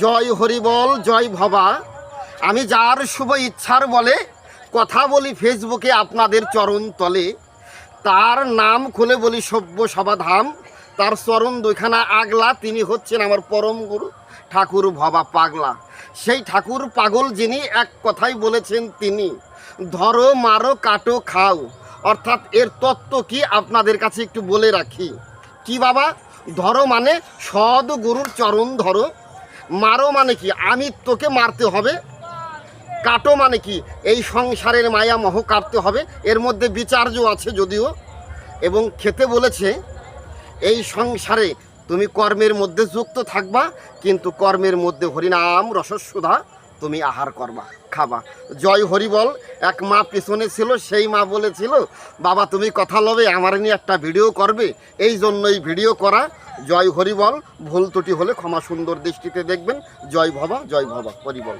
জয় হরিবল, জয় ভবা। আমি যার শুভ ইচ্ছার বলে কথা বলি ফেসবুকে আপনাদের চরণ তলে। তার নাম খুলে বলি সভ্য সভাধাম, তার চরণ দুইখানা আগলা। তিনি হচ্ছেন আমার পরম গুরু ঠাকুর ভবা পাগলা। সেই ঠাকুর পাগল যিনি এক কথাই বলেছেন তিনি, ধরো মারো কাটো খাও। অর্থাৎ এর তত্ত্ব কি আপনাদের কাছে একটু বলে রাখি। কি বাবা? ধরো মানে সদ গুরুর চরণ ধরো, মারো মানে কি আমি তোকে মারতে হবে, কাটো মানে কি এই সংসারের মায়া মোহ কাটতে হবে। এর মধ্যে বিচার্য আছে যদিও, এবং খেতে বলেছে এই সংসারে তুমি কর্মের মধ্যে যুক্ত থাকবা, কিন্তু কর্মের মধ্যে হরিনাম রসসুধা তুমি আহার করবা, খাবা। জয় হরিবল। এক মা পিছনে ছিল, সেই মা বলেছিল, বাবা তুমি কথা লবে আমার নিয়ে একটা ভিডিও করবে, এই জন্যই ভিডিও করা। জয় হরিবল। ভুল ত্রুটি হলে ক্ষমা সুন্দর দৃষ্টিতে দেখবেন। জয় ভবা, জয় ভবা, হরিবল।